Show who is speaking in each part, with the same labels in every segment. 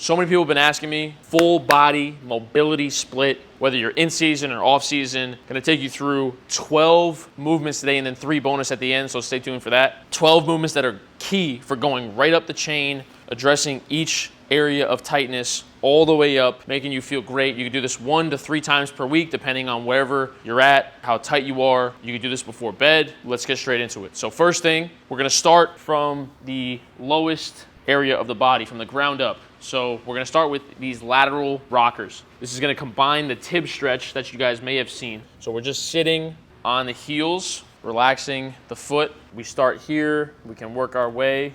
Speaker 1: So many people have been asking me, full body mobility split, whether you're in season or off season. Gonna take you through 12 movements today and then 3 bonus at the end, so stay tuned for that. 12 movements that are key for going right up the chain, addressing each area of tightness all the way up, making you feel great. You can do this 1 to 3 times per week, depending on wherever you're at, how tight you are. You can do this before bed. Let's get straight into it. So first thing, we're gonna start from the lowest area of the body, from the ground up. So we're gonna start with these lateral rockers. This is gonna combine the tib stretch that you guys may have seen. So we're just sitting on the heels, relaxing the foot. We start here, we can work our way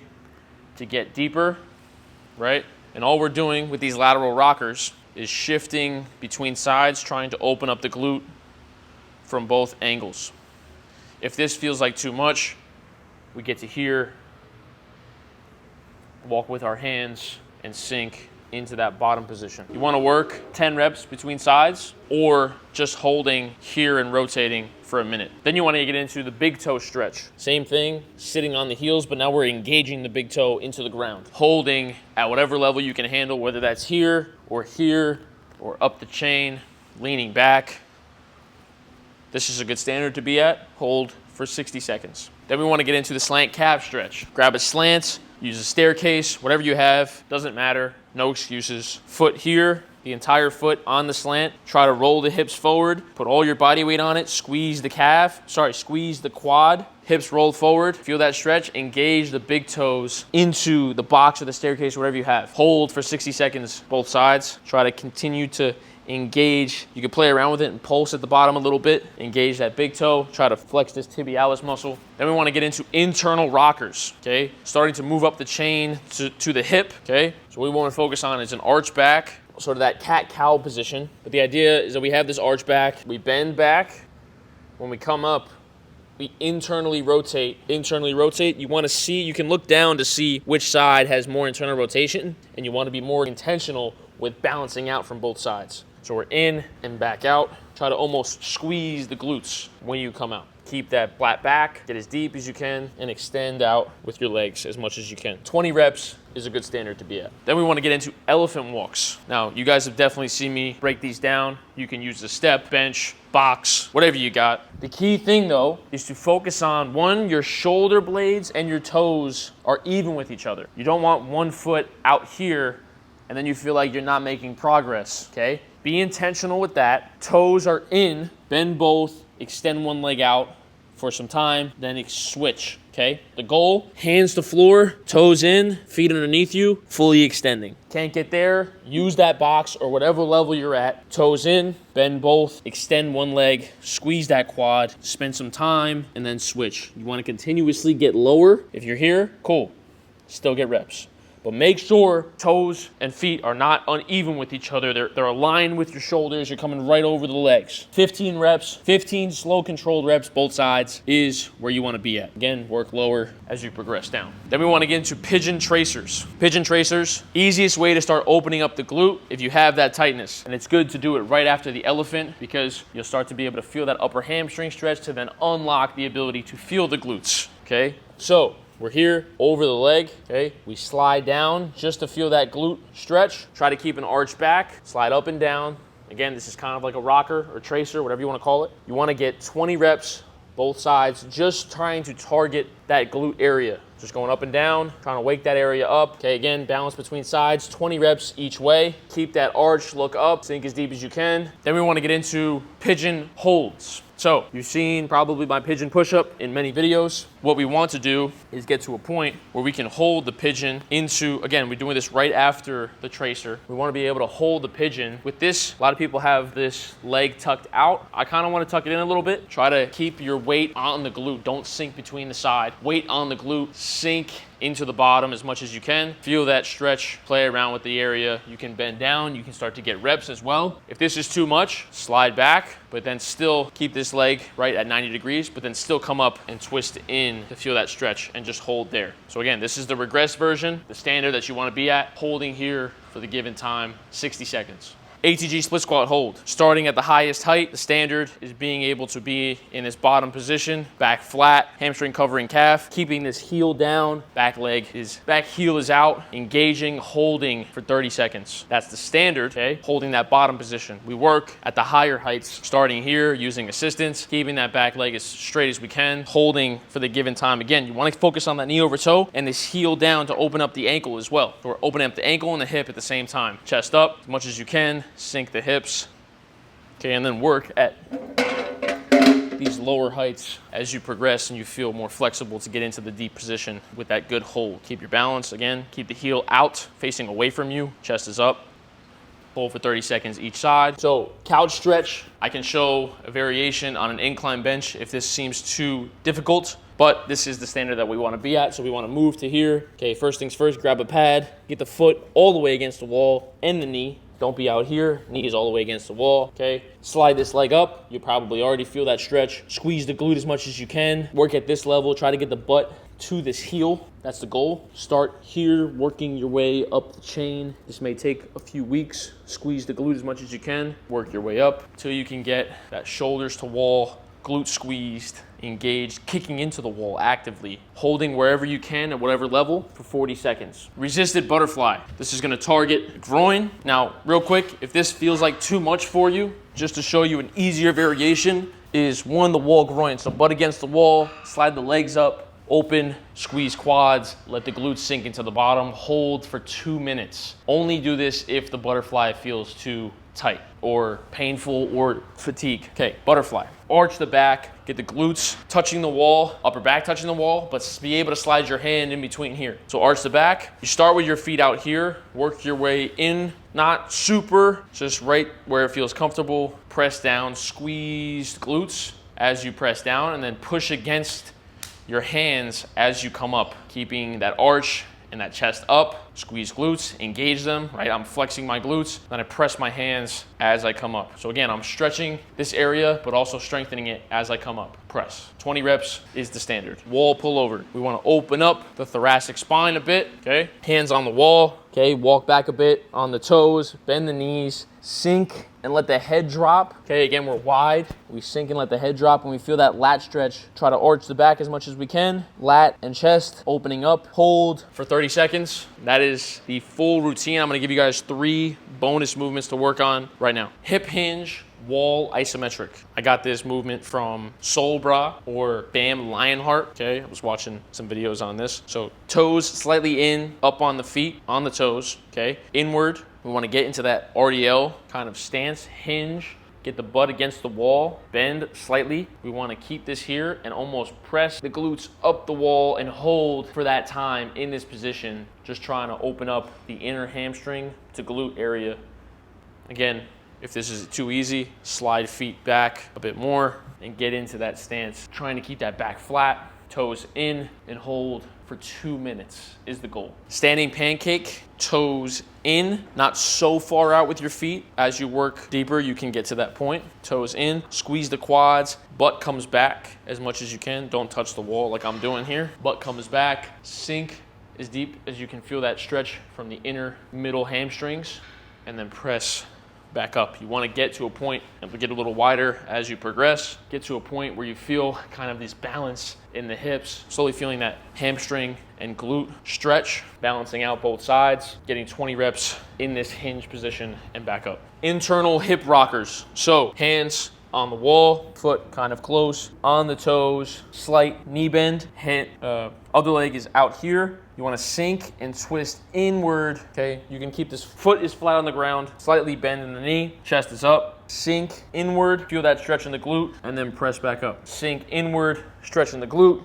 Speaker 1: to get deeper, right? And all we're doing with these lateral rockers is shifting between sides, trying to open up the glute from both angles. If this feels like too much, we get to here, walk with our hands and sink into that bottom position. You want to work 10 reps between sides or just holding here and rotating for a minute. Then you want to get into the big toe stretch. Same thing, sitting on the heels, but now we're engaging the big toe into the ground. Holding at whatever level you can handle, whether that's here or up the chain, leaning back. This is a good standard to be at. Hold for 60 seconds. Then we want to get into the slant calf stretch. Grab a slant, use a staircase, whatever you have, doesn't matter, no excuses. Foot here, the entire foot on the slant. Try to roll the hips forward, put all your body weight on it, squeeze the quad, hips rolled forward, feel that stretch, engage the big toes into the box or the staircase, whatever you have. Hold for 60 seconds, both sides. Try to continue to engage. You can play around with it and pulse at the bottom a little bit. Engage that big toe. Try to flex this tibialis muscle. Then we want to get into internal rockers, okay? Starting to move up the chain to the hip, okay? So what we want to focus on is an arch back, sort of that cat-cow position. But the idea is that we have this arch back. We bend back. When we come up, we internally rotate. Internally rotate. You want to see, you can look down to see which side has more internal rotation, and you want to be more intentional with balancing out from both sides. So we're in and back out. Try to almost squeeze the glutes when you come out. Keep that flat back, get as deep as you can, and extend out with your legs as much as you can. 20 reps is a good standard to be at. Then we want to get into elephant walks. Now, you guys have definitely seen me break these down. You can use the step, bench, box, whatever you got. The key thing though is to focus on, 1, your shoulder blades and your toes are even with each other. You don't want one foot out here and then you feel like you're not making progress, okay? Be intentional with that. Toes are in, bend both, extend one leg out for some time, then switch, okay? The goal, hands to floor, toes in, feet underneath you, fully extending. Can't get there, use that box or whatever level you're at. Toes in, bend both, extend one leg, squeeze that quad, spend some time, and then switch. You want to continuously get lower. If you're here, cool, still get reps. But make sure toes and feet are not uneven with each other. They're aligned with your shoulders. You're coming right over the legs. 15 reps, 15 slow controlled reps, both sides is where you want to be at. Again, work lower as you progress down. Then we want to get into pigeon tracers. Pigeon tracers, easiest way to start opening up the glute if you have that tightness. And it's good to do it right after the elephant because you'll start to be able to feel that upper hamstring stretch to then unlock the ability to feel the glutes, okay? So, we're here over the leg, okay? We slide down just to feel that glute stretch. Try to keep an arch back, slide up and down. Again, this is kind of like a rocker or tracer, whatever you want to call it. You want to get 20 reps, both sides, just trying to target that glute area. Just going up and down, trying to wake that area up. Okay, again, balance between sides, 20 reps each way. Keep that arch, look up, sink as deep as you can. Then we want to get into pigeon holds. So you've seen probably my pigeon push-up in many videos. What we want to do is get to a point where we can hold the pigeon into, again, we're doing this right after the tracer. We want to be able to hold the pigeon. With this, a lot of people have this leg tucked out. I kind of want to tuck it in a little bit. Try to keep your weight on the glute. Don't sink between the side. Weight on the glute, sink into the bottom as much as you can. Feel that stretch, play around with the area. You can bend down, you can start to get reps as well. If this is too much, slide back, but then still keep this leg right at 90 degrees, but then still come up and twist in to feel that stretch and just hold there. So again, this is the regress version, the standard that you want to be at, holding here for the given time, 60 seconds. ATG split squat hold. Starting at the highest height, the standard is being able to be in this bottom position, back flat, hamstring covering calf, keeping this heel down, back heel is out, engaging, holding for 30 seconds. That's the standard, okay? Holding that bottom position. We work at the higher heights, starting here, using assistance, keeping that back leg as straight as we can, holding for the given time. Again, you want to focus on that knee over toe and this heel down to open up the ankle as well. So we're opening up the ankle and the hip at the same time. Chest up as much as you can, sink the hips, okay, and then work at these lower heights as you progress and you feel more flexible to get into the deep position with that good hold. Keep your balance, again, keep the heel out, facing away from you, chest is up. Hold for 30 seconds each side. So couch stretch, I can show a variation on an incline bench if this seems too difficult, but this is the standard that we want to be at. So we want to move to here. Okay, first things first, grab a pad, get the foot all the way against the wall and the knee. Don't be out here, knees all the way against the wall, okay? Slide this leg up, you probably already feel that stretch. Squeeze the glute as much as you can. Work at this level, try to get the butt to this heel. That's the goal. Start here, working your way up the chain. This may take a few weeks. Squeeze the glute as much as you can. Work your way up till you can get that shoulders to wall, glute squeezed, engaged, kicking into the wall actively, holding wherever you can at whatever level for 40 seconds. Resisted butterfly. This is gonna target groin. Now, real quick, if this feels like too much for you, just to show you an easier variation is one, the wall groin. So butt against the wall, slide the legs up, open, squeeze quads, let the glutes sink into the bottom, hold for 2 minutes. Only do this if the butterfly feels too tight or painful or fatigue. Okay, butterfly. Arch the back, get the glutes touching the wall, upper back touching the wall, but be able to slide your hand in between here. So arch the back. You start with your feet out here, work your way in, not super, just right where it feels comfortable. Press down, squeeze glutes as you press down, and then push against your hands as you come up, keeping that arch and that chest up. Squeeze glutes, engage them, right? I'm flexing my glutes, then I press my hands as I come up. So again, I'm stretching this area, but also strengthening it as I come up. Press. 20 reps is the standard. Wall pullover. We want to open up the thoracic spine a bit, okay? Hands on the wall, okay? Walk back a bit on the toes, bend the knees, sink and let the head drop. Okay, again, we're wide. We sink and let the head drop. When we feel that lat stretch, try to arch the back as much as we can. Lat and chest opening up. Hold for 30 seconds. That is the full routine. I'm gonna give you guys 3 bonus movements to work on right now. Hip hinge, wall isometric. I got this movement from Soul Bra or Bam Lionheart. Okay, I was watching some videos on this. So toes slightly in, up on the feet, on the toes, okay? Inward. We want to get into that RDL kind of stance, hinge, get the butt against the wall, bend slightly. We want to keep this here and almost press the glutes up the wall and hold for that time in this position, just trying to open up the inner hamstring to glute area. Again, if this is too easy, slide feet back a bit more and get into that stance. Trying to keep that back flat, toes in and hold for 2 minutes is the goal. Standing pancake, toes in, not so far out with your feet. As you work deeper, you can get to that point. Toes in, squeeze the quads, butt comes back as much as you can. Don't touch the wall like I'm doing here. Butt comes back, sink as deep as you can feel that stretch from the inner middle hamstrings, and then press back up. You want to get to a point and get a little wider as you progress. Get to a point where you feel kind of this balance in the hips, slowly feeling that hamstring and glute stretch, balancing out both sides, getting 20 reps in this hinge position and back up. Internal hip rockers. So hands on the wall, foot kind of close, on the toes, slight knee bend, other leg is out here. You want to sink and twist inward, okay? You can keep this foot is flat on the ground, slightly bend in the knee, chest is up, sink inward, feel that stretch in the glute, and then press back up. Sink inward, stretch in the glute,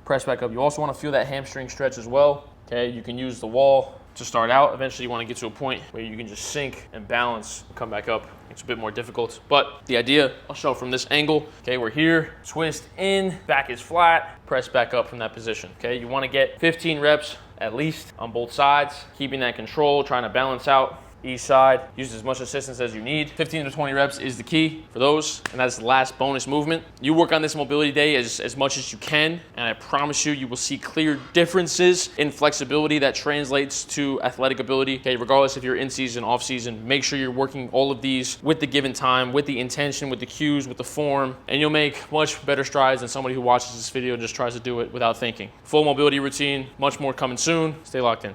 Speaker 1: press back up. You also want to feel that hamstring stretch as well, okay? You can use the wall to start out. Eventually you want to get to a point where you can just sink and balance and come back up. It's a bit more difficult, but the idea, I'll show from this angle. Okay, we're here, twist in, back is flat, press back up from that position. Okay, you want to get 15 reps at least on both sides, keeping that control, trying to balance out each side. Use as much assistance as you need. 15 to 20 reps is the key for those, and that's the last bonus movement. You work on this mobility day as much as you can, and I promise you, you will see clear differences in flexibility that translates to athletic ability. Okay, regardless if you're in season, off season, make sure you're working all of these with the given time, with the intention, with the cues, with the form, and you'll make much better strides than somebody who watches this video and just tries to do it without thinking. Full mobility routine, much more coming soon. Stay locked in.